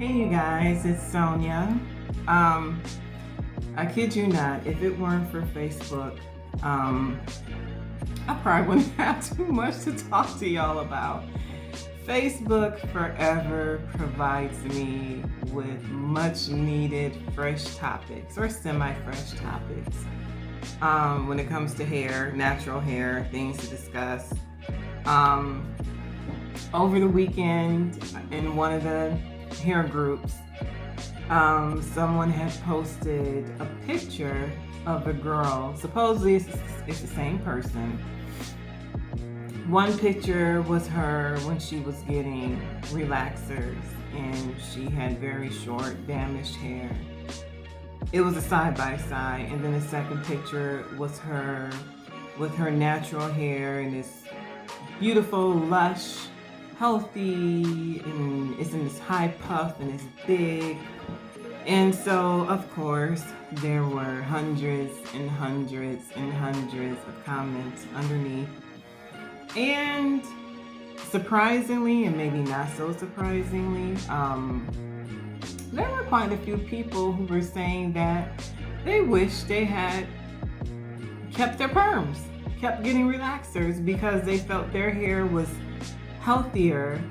Hey you guys, it's Sonia. I kid you not, if it weren't for Facebook, um, I probably wouldn't have too much to talk to y'all about. Facebook forever provides me with much needed fresh topics or semi fresh topics. When it comes to hair, natural hair, things to discuss. Um, Over the weekend, in one of the hair groups, someone had posted a picture of a girl. Supposedly, it's the same person. One picture was her when she was getting relaxers, and she had very short, damaged hair. It was a side by side, and then the second picture was her with her natural hair, and it's beautiful, lush, healthy, and it's in this high puff and it's big. And so, of course, there were hundreds and hundreds and hundreds of comments underneath. And surprisingly, and maybe not so surprisingly, there were quite a few people who were saying that they wish they had kept their perms, kept getting relaxers because they felt their hair was healthier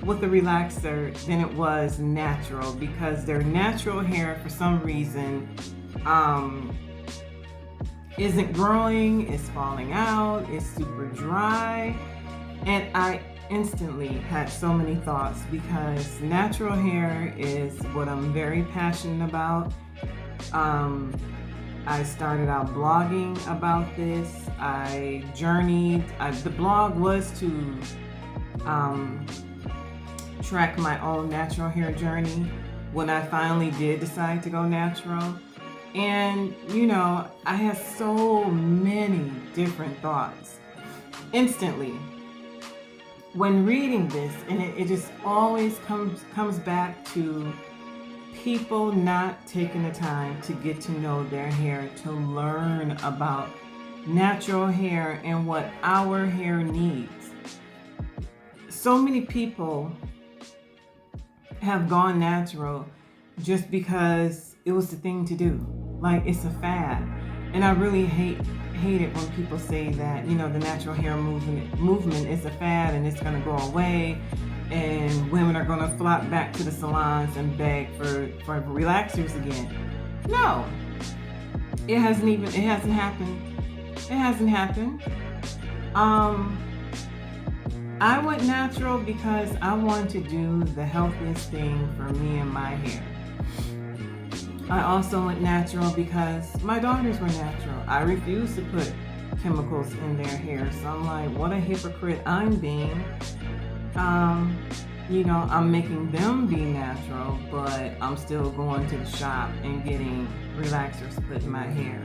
with a relaxer than it was natural, because their natural hair for some reason isn't growing, it's falling out, it's super dry. And I instantly had so many thoughts because natural hair is what I'm very passionate about. I started out blogging about this. I journeyed. The blog was to track my own natural hair journey when I finally did decide to go natural. And, I had so many different thoughts instantly when reading this, and it just always comes back to people not taking the time to get to know their hair, to learn about natural hair and what our hair needs. So many people have gone natural just because it was the thing to do. Like, it's a fad. And I really hate it when people say that, the natural hair movement is a fad and it's going to go away and women are going to flock back to the salons and beg for relaxers again. No. It hasn't happened. It hasn't happened. I went natural because I wanted to do the healthiest thing for me and my hair. I also went natural because my daughters were natural. I refuse to put chemicals in their hair. So I'm like, what a hypocrite I'm being. I'm making them be natural, but I'm still going to the shop and getting relaxers put in my hair.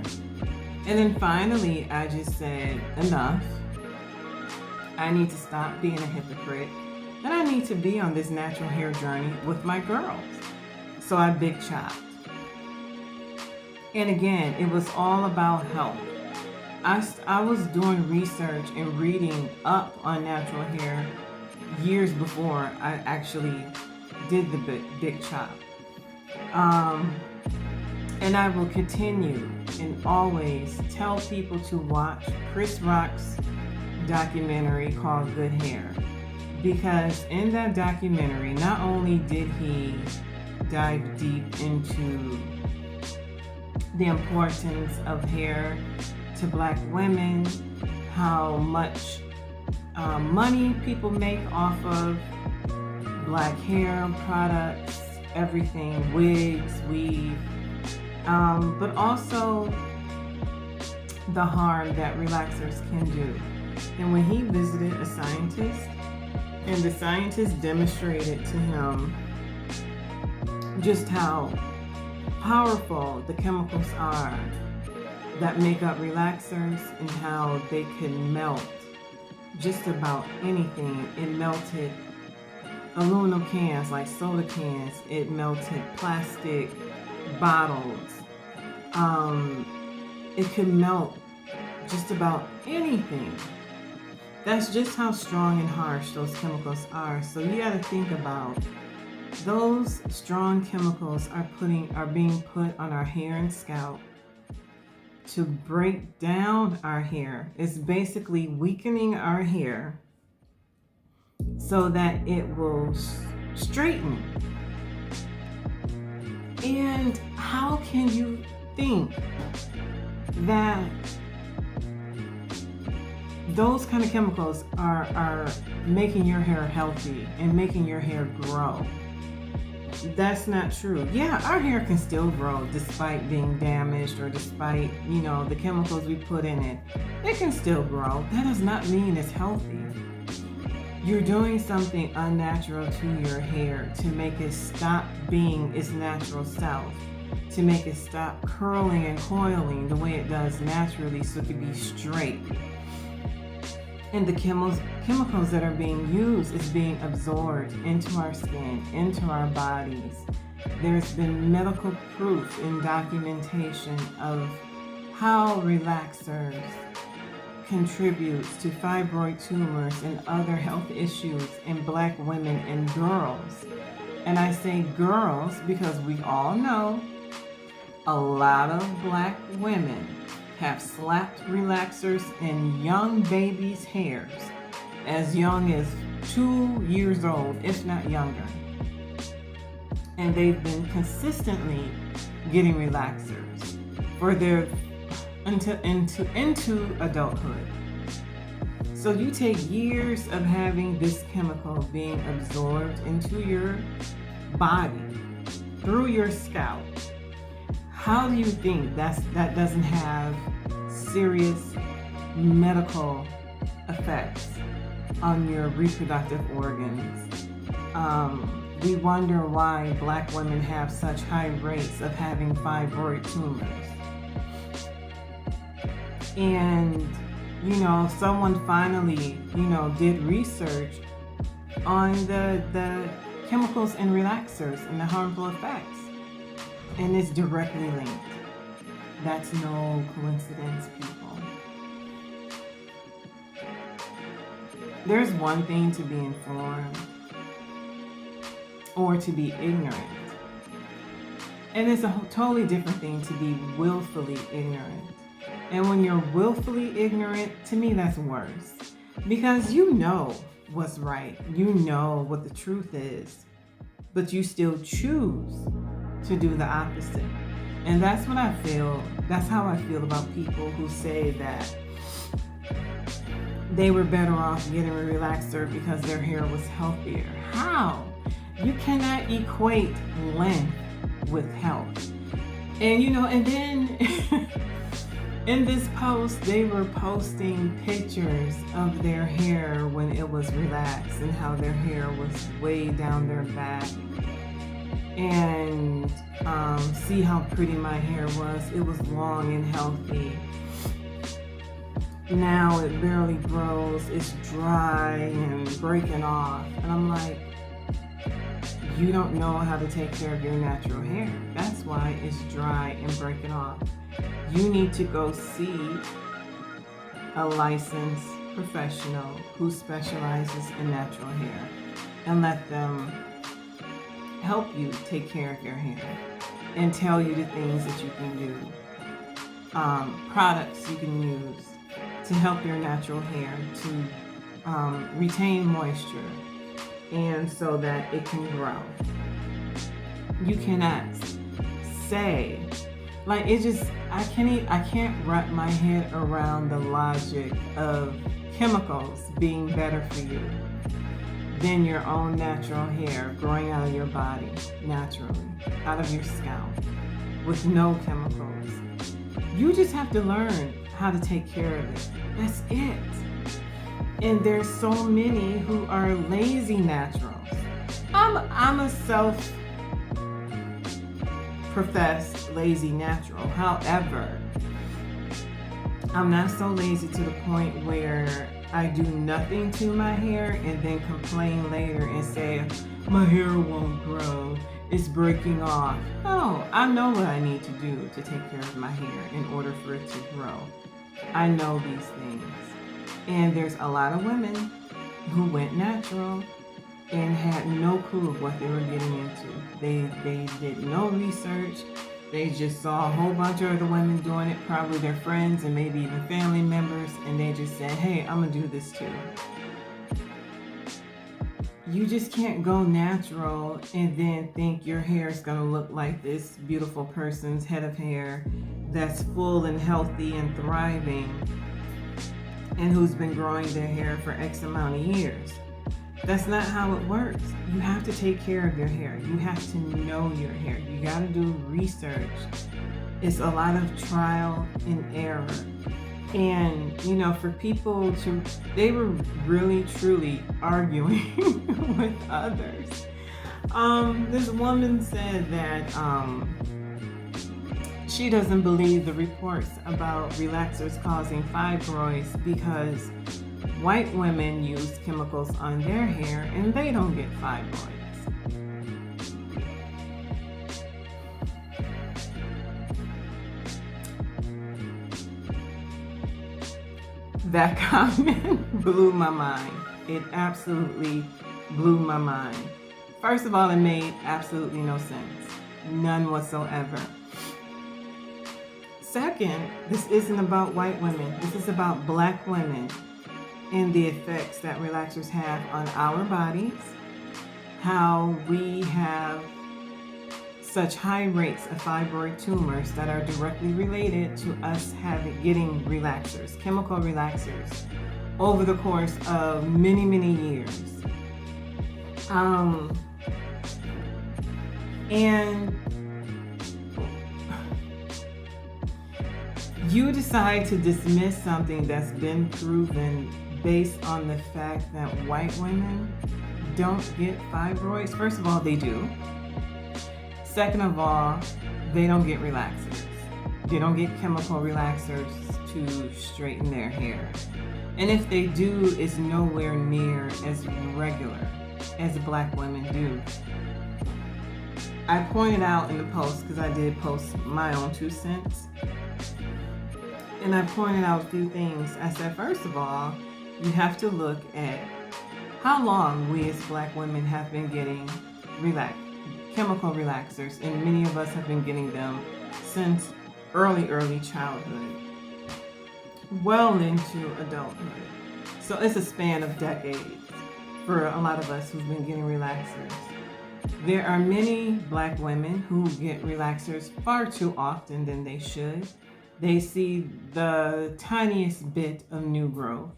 And then finally, I just said, enough. I need to stop being a hypocrite, and I need to be on this natural hair journey with my girls. So I big chopped. And again, it was all about health. I was doing research and reading up on natural hair years before I actually did the big chop. And I will continue and always tell people to watch Chris Rock's documentary called Good Hair, because in that documentary, not only did he dive deep into the importance of hair to Black women, how much money people make off of Black hair products, everything, wigs, weave, but also the harm that relaxers can do. And when he visited a scientist, and the scientist demonstrated to him just how powerful the chemicals are that make up relaxers and how they can melt just about anything. It melted aluminum cans, like soda cans. It melted plastic bottles. It could melt just about anything. That's just how strong and harsh those chemicals are. So you got to think about Those strong chemicals are being put on our hair and scalp to break down our hair. It's basically weakening our hair so that it will straighten. And how can you think that those kind of chemicals are making your hair healthy and making your hair grow? That's not true. Yeah, our hair can still grow despite being damaged or despite, the chemicals we put in it. It can still grow. That does not mean it's healthy. You're doing something unnatural to your hair to make it stop being its natural self, to make it stop curling and coiling the way it does naturally so it can be straight. And the chemicals that are being used is being absorbed into our skin, into our bodies. There's been medical proof and documentation of how relaxers contributes to fibroid tumors and other health issues in Black women and girls. And I say girls because we all know a lot of Black women have slapped relaxers in young babies' hairs as young as 2 years old, if not younger. And they've been consistently getting relaxers for their into adulthood. So you take years of having this chemical being absorbed into your body through your scalp. How do you think that doesn't have serious medical effects on your reproductive organs? We wonder why Black women have such high rates of having fibroid tumors. And, someone finally, did research on the chemicals in relaxers and the harmful effects. And it's directly linked. That's no coincidence, people. There's one thing to be informed or to be ignorant. And it's a totally different thing to be willfully ignorant. And when you're willfully ignorant, to me, that's worse. Because you know what's right. You know what the truth is. But you still choose to do the opposite. And that's what I feel. That's how I feel about people who say that they were better off getting a relaxer because their hair was healthier. How? You cannot equate length with health. And and then in this post, they were posting pictures of their hair when it was relaxed and how their hair was way down their back. And see how pretty my hair was. It was long and healthy. Now it barely grows. It's dry and breaking off. And I'm like, you don't know how to take care of your natural hair. That's why it's dry and breaking off. You need to go see a licensed professional who specializes in natural hair and let them help you take care of your hair and tell you the things that you can do, products you can use to help your natural hair to retain moisture and so that it can grow. You cannot say, I can't wrap my head around the logic of chemicals being better for you than your own natural hair growing out of your body naturally, out of your scalp, with no chemicals. You just have to learn how to take care of it. That's it. And there's so many who are lazy naturals. I'm a self-professed lazy natural. However, I'm not so lazy to the point where I do nothing to my hair and then complain later and say, my hair won't grow, it's breaking off. No, I know what I need to do to take care of my hair in order for it to grow. I know these things. And there's a lot of women who went natural and had no clue of what they were getting into. They did no research. They just saw a whole bunch of other women doing it, probably their friends and maybe even family members, and they just said, hey, I'm gonna do this too. You just can't go natural and then think your hair is gonna look like this beautiful person's head of hair that's full and healthy and thriving and who's been growing their hair for X amount of years. That's not how it works. You have to take care of your hair. You have to know your hair. You got to do research. It's a lot of trial and error. And, you know, for people to, they were really, truly arguing with others. This woman said that she doesn't believe the reports about relaxers causing fibroids because white women use chemicals on their hair and they don't get fibroids. That comment blew my mind. It absolutely blew my mind. First of all, it made absolutely no sense. None whatsoever. Second, this isn't about white women. This is about black women and the effects that relaxers have on our bodies, how we have such high rates of fibroid tumors that are directly related to us getting relaxers, chemical relaxers, over the course of many, many years. And you decide to dismiss something that's been proven based on the fact that white women don't get fibroids. First of all, they do. Second of all, they don't get relaxers. They don't get chemical relaxers to straighten their hair. And if they do, it's nowhere near as regular as black women do. I pointed out in the post, because I did post my own 2 cents, and I pointed out a few things. I said, first of all, you have to look at how long we as black women have been getting chemical relaxers, and many of us have been getting them since early childhood, well into adulthood. So it's a span of decades for a lot of us who've been getting relaxers. There are many black women who get relaxers far too often than they should. They see the tiniest bit of new growth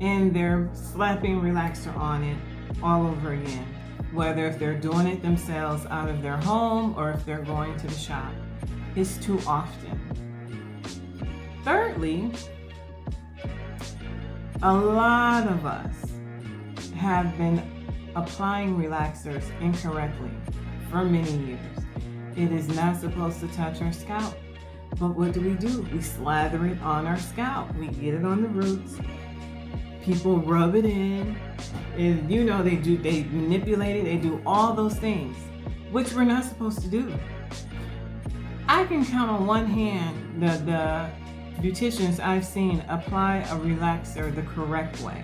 and they're slapping relaxer on it all over again, whether if they're doing it themselves out of their home or if they're going to the shop. It's too often. Thirdly, a lot of us have been applying relaxers incorrectly for many years. It is not supposed to touch our scalp, but what do? We slather it on our scalp. We get it on the roots. People rub it in. And you know, they manipulate it, they do all those things, which we're not supposed to do. I can count on one hand the beauticians I've seen apply a relaxer the correct way.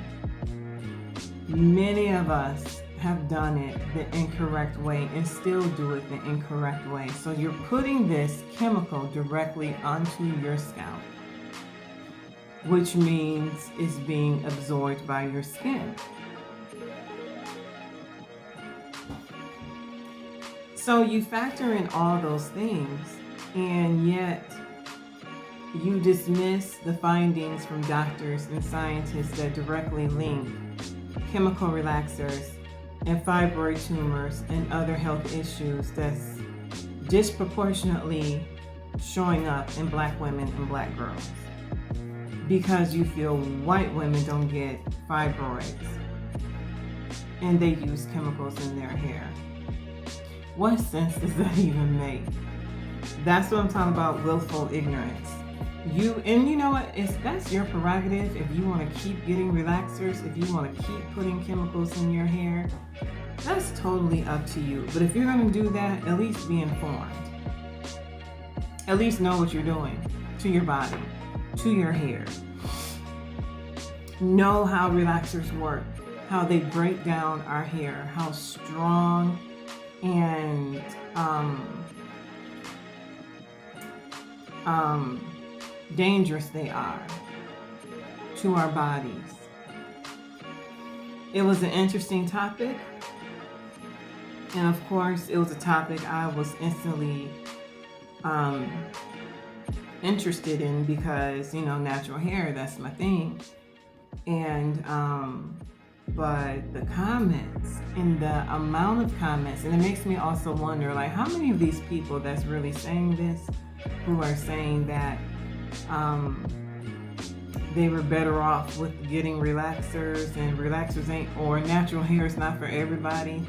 Many of us have done it the incorrect way and still do it the incorrect way. So you're putting this chemical directly onto your scalp, which means it's being absorbed by your skin. So you factor in all those things, and yet you dismiss the findings from doctors and scientists that directly link chemical relaxers and fibroid tumors and other health issues that's disproportionately showing up in black women and black girls, because you feel white women don't get fibroids and they use chemicals in their hair. What sense does that even make? That's what I'm talking about, willful ignorance. And you know what? That's your prerogative. If you want to keep getting relaxers, if you want to keep putting chemicals in your hair, that's totally up to you. But if you're going to do that, at least be informed. At least know what you're doing to your body, to your hair. Know how relaxers work. how they break down our hair, how strong and dangerous they are to our bodies. It was an interesting topic. And of course, it was a topic I was instantly interested in because, natural hair, that's my thing. And, but the comments and the amount of comments, and it makes me also wonder, like, how many of these people that's really saying this, who are saying that they were better off with getting relaxers, and relaxers ain't, or natural hair is not for everybody.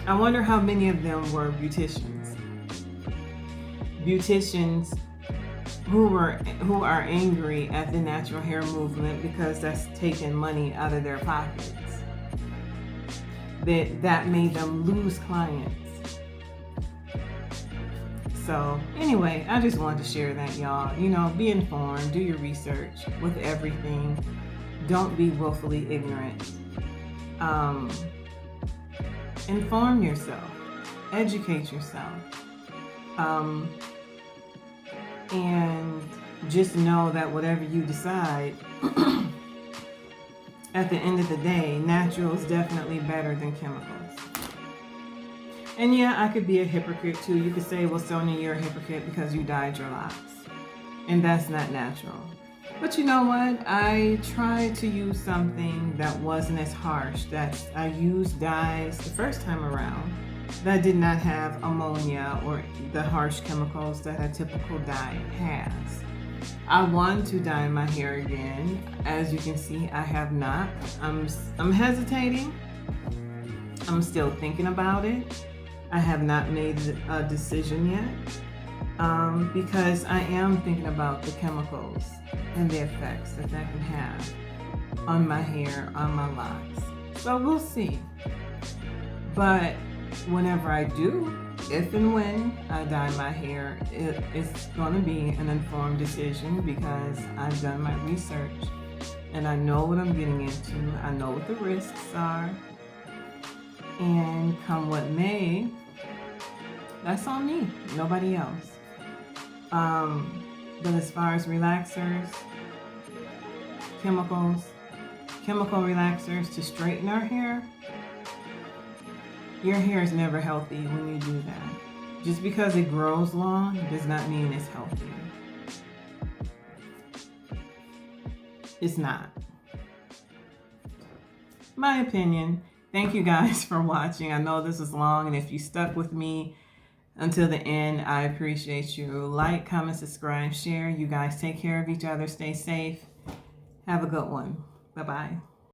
I wonder how many of them were beauticians who are angry at the natural hair movement because that's taking money out of their pockets. That made them lose clients. So anyway, I just wanted to share that, y'all. Be informed, do your research with everything. Don't be willfully ignorant. Inform yourself, educate yourself, and just know that whatever you decide, at the end of the day, natural is definitely better than chemicals. And yeah, I could be a hypocrite too. You could say, well, Sonia, you're a hypocrite because you dyed your locks, and that's not natural. But you know what? I tried to use something that wasn't as harsh. I used dyes the first time around that did not have ammonia or the harsh chemicals that a typical dye has. I want to dye my hair again. As you can see, I have not. I'm hesitating. I'm still thinking about it. I have not made a decision yet. Because I am thinking about the chemicals and the effects that can have on my hair, on my locks. So we'll see. But whenever I do, if and when I dye my hair, it's going to be an informed decision because I've done my research and I know what I'm getting into. I know what the risks are. And come what may, that's on me, nobody else. But as far as relaxers, chemical relaxers to straighten our hair, your hair is never healthy when you do that. Just because it grows long does not mean it's healthy. It's not. My opinion. Thank you guys for watching. I know this is long, and if you stuck with me until the end, I appreciate you. Like, comment, subscribe, share. You guys take care of each other. Stay safe. Have a good one. Bye-bye.